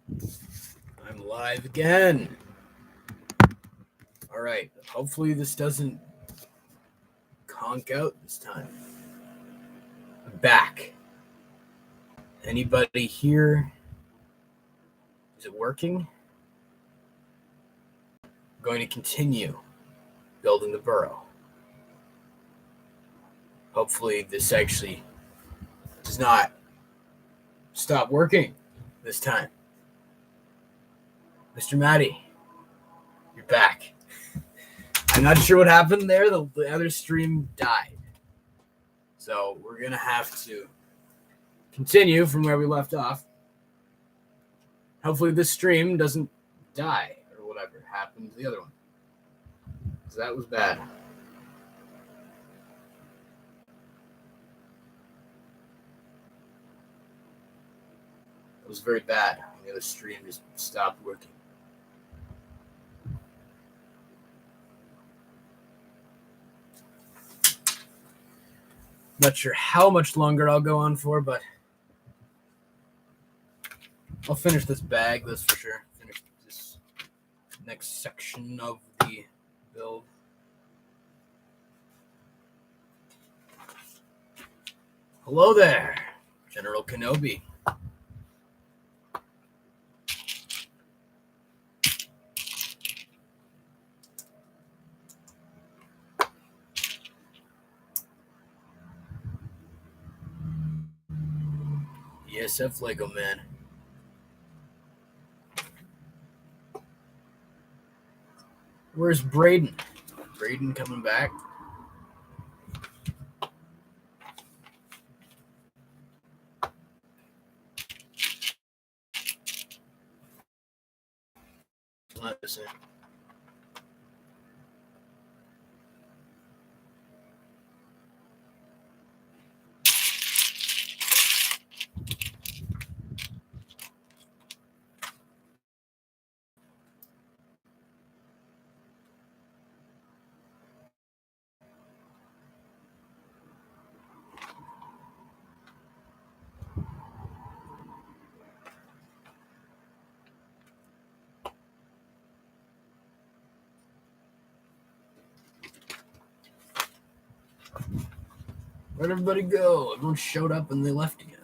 I'm live again. All right. Hopefully this doesn't conk out this time. I'm back. Anybody here? Is it working? I'm going to continue building the Burrow. Hopefully this actually does not stop working this time. Mr. Matty, you're back. I'm not sure what happened there. The other stream died. So we're going to have to continue from where we left off. Hopefully this stream doesn't die or whatever happened to the other one. So that was bad. It was very bad. The other stream just stopped working. Not sure how much longer I'll go on for, but I'll finish this bag, that's for sure. Finish this next section of the build. Hello there, General Kenobi. ESF Lego Man. Where's Braden? Braden coming back? Let's see. Where'd everybody go? Everyone showed up and they left again.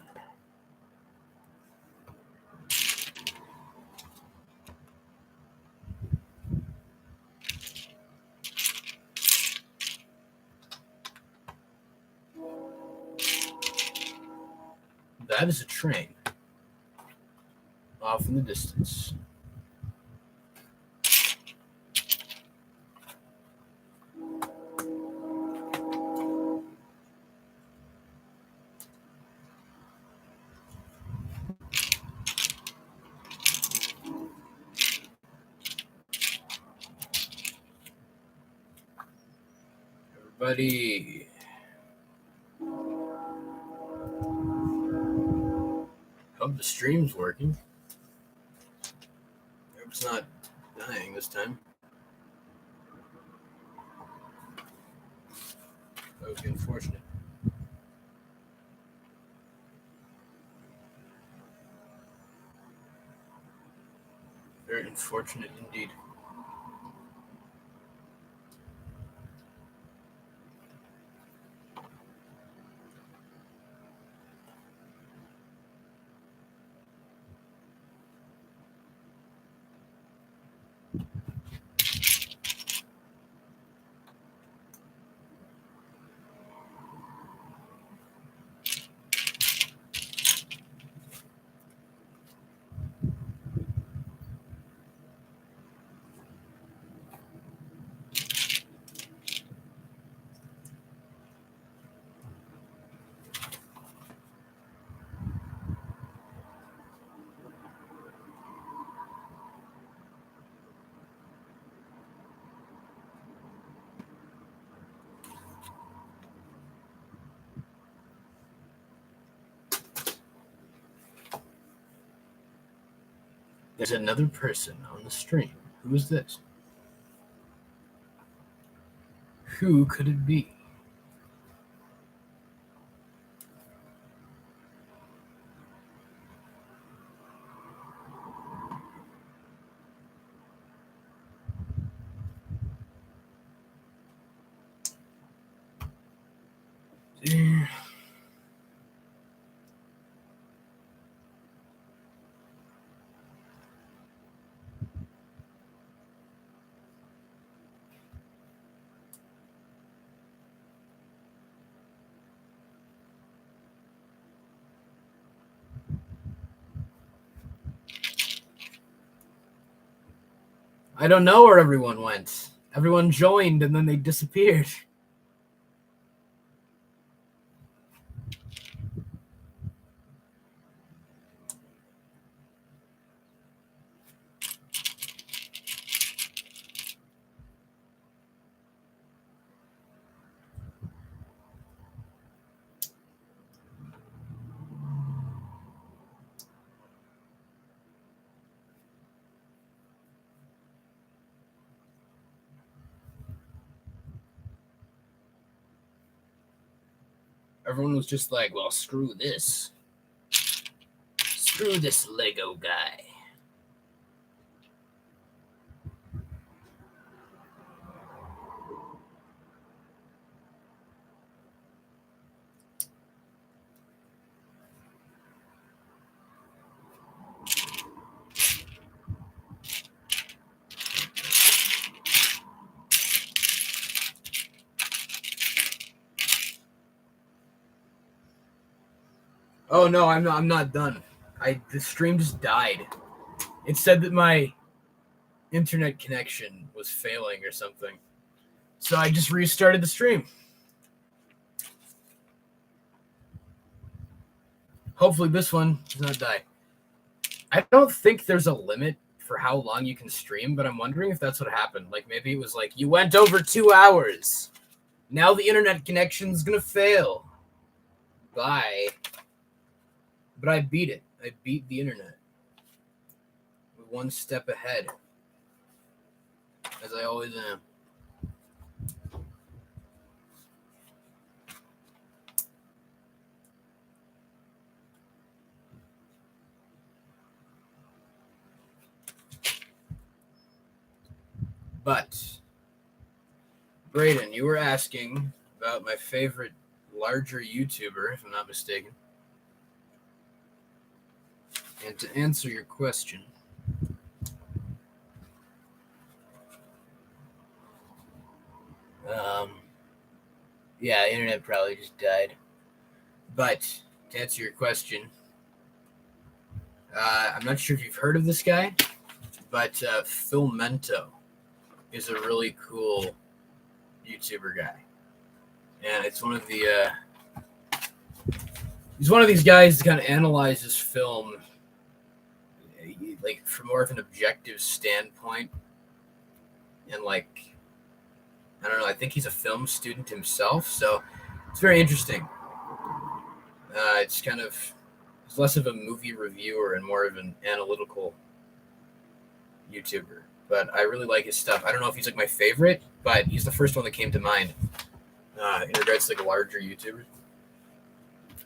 That is a train. Off in the distance. Everybody. Hope the stream's working. Hope it's not dying this time. That would be unfortunate. Very unfortunate indeed. There's another person on the stream. Who is this? Who could it be? I don't know where everyone went. Everyone joined and then they disappeared. Everyone was just like, well, screw this. Screw this Lego guy. Oh no, I'm not done. The stream just died. It said that my internet connection was failing or something. So I just restarted the stream. Hopefully this one does not die. I don't think there's a limit for how long you can stream, but I'm wondering if that's what happened. Like maybe it was like you went over 2 hours. Now the internet connection's gonna fail. Bye. But I beat it. I beat the internet. We're one step ahead. As I always am. But, Brayden, you were asking about my favorite larger YouTuber, if I'm not mistaken. And to answer your question, yeah, internet probably just died. But to answer your question, I'm not sure if you've heard of this guy, but Filmento is a really cool YouTuber guy, and it's one of the he's one of these guys that kind of analyzes film like from more of an objective standpoint, and like I don't know, I think he's a film student himself, so it's very interesting. It's kind of it's less of a movie reviewer and more of an analytical YouTuber. But I really like his stuff. I don't know if he's like my favorite, but he's the first one that came to mind in regards to like larger YouTubers.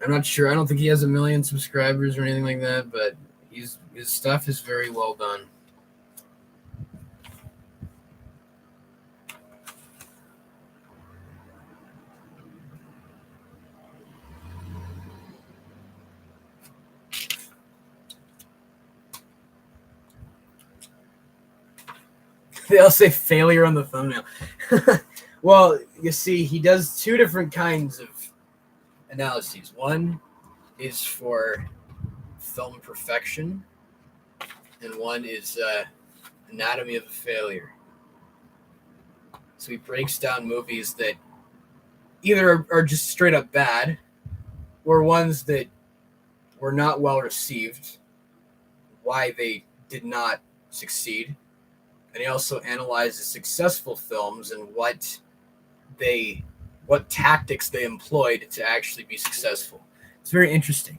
I'm not sure. I don't think he has 1 million subscribers or anything like that, but his stuff is very well done. They all say failure on the thumbnail. Well, you see, he does 2 different kinds of analyses. One is for film perfection, and one is anatomy of a failure. So he breaks down movies that either are just straight up bad, or ones that were not well received, why they did not succeed. And he also analyzes successful films and what tactics they employed to actually be successful. It's very interesting.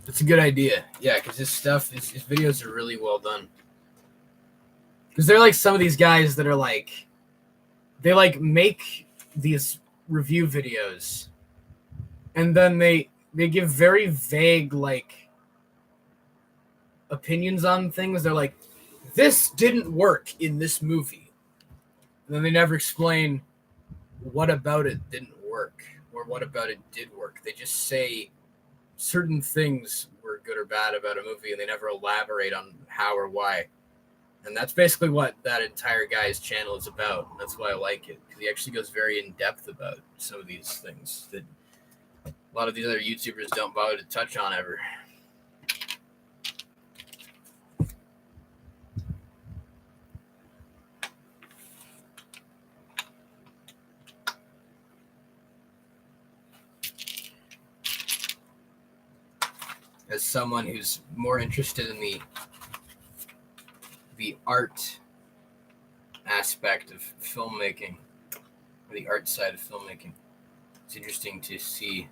That's a good idea. Yeah, because his videos are really well done. Because they're like some of these guys that are like, they like make these review videos, and then they give very vague like opinions on things. They're like, this didn't work in this movie. And then they never explain what about it didn't work or what about it did work. They just say certain things were good or bad about a movie, and they never elaborate on how or why. And that's basically what that entire guy's channel is about. And that's why I like it, because he actually goes very in depth about some of these things that a lot of these other YouTubers don't bother to touch on ever. As someone who's more interested in the art aspect of filmmaking, or the art side of filmmaking, it's interesting to see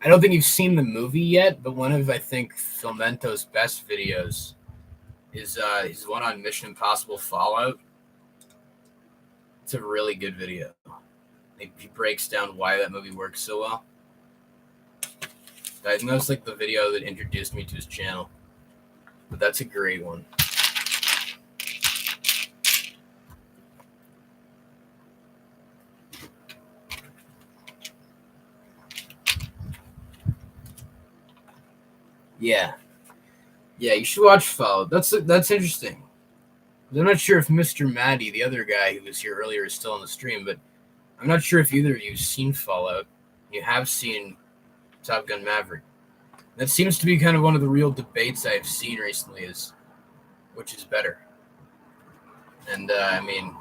I don't think you've seen the movie yet, but one of, I think, Filmento's best videos is his one on Mission Impossible Fallout. It's a really good video. He breaks down why that movie works so well. I think that was like the video that introduced me to his channel. But that's a great one. Yeah, you should watch Fallout. That's interesting. I'm not sure if Mr. Maddie, the other guy who was here earlier, is still on the stream, but I'm not sure if either of you have seen Fallout. You have seen Top Gun Maverick. That seems to be kind of one of the real debates I've seen recently, is which is better. And I mean,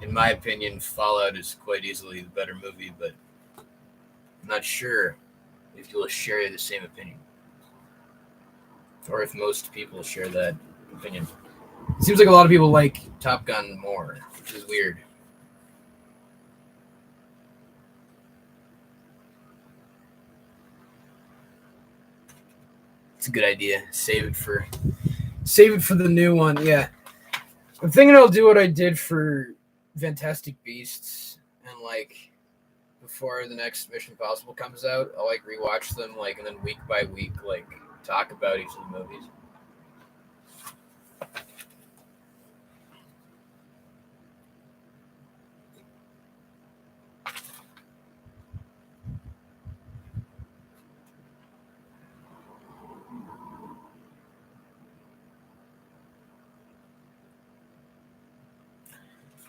in my opinion, Fallout is quite easily the better movie, but I'm not sure if you'll share the same opinion, or if most people share that opinion. It seems like a lot of people like Top Gun more, which is weird. It's a good idea. Save it for the new one. Yeah, I'm thinking I'll do what I did for Fantastic Beasts, and like before the next Mission Impossible comes out, I'll like rewatch them, like, and then week by week, like, talk about each of the movies.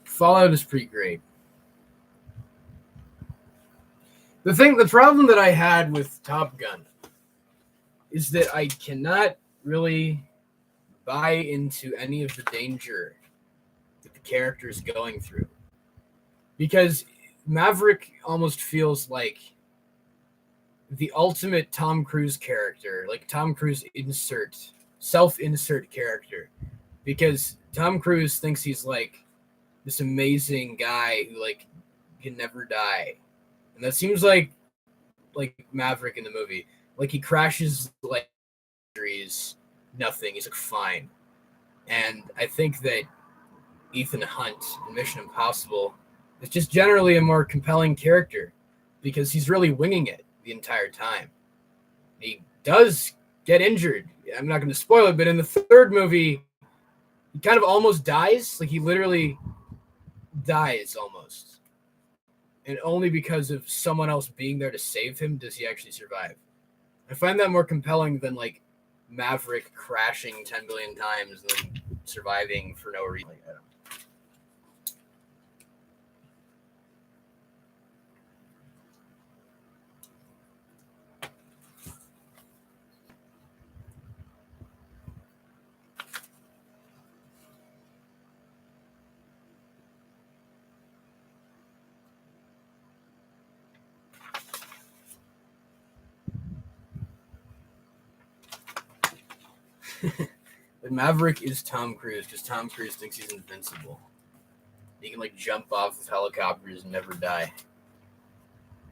Fallout is pretty great. The problem that I had with Top Gun is that I cannot really buy into any of the danger that the character is going through. Because Maverick almost feels like the ultimate Tom Cruise character, like Tom Cruise self-insert character. Because Tom Cruise thinks he's like this amazing guy who like can never die. And that seems like Maverick in the movie. Like, he crashes, like, injuries, nothing. He's like fine. And I think that Ethan Hunt in Mission Impossible is just generally a more compelling character because he's really winging it the entire time. He does get injured. I'm not going to spoil it, but in the third movie, he kind of almost dies. Like, he literally dies almost. And only because of someone else being there to save him does he actually survive. I find that more compelling than like Maverick crashing 10 billion times and then surviving for no reason. Like, I don't know. But Maverick is Tom Cruise because Tom Cruise thinks he's invincible. He can like jump off of helicopters and never die.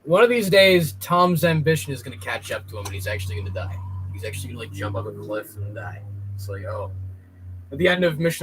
one of these days, Tom's ambition is going to catch up to him, and he's actually going to die. He's actually going to like jump off a cliff and die. It's like, oh, at the end of Mission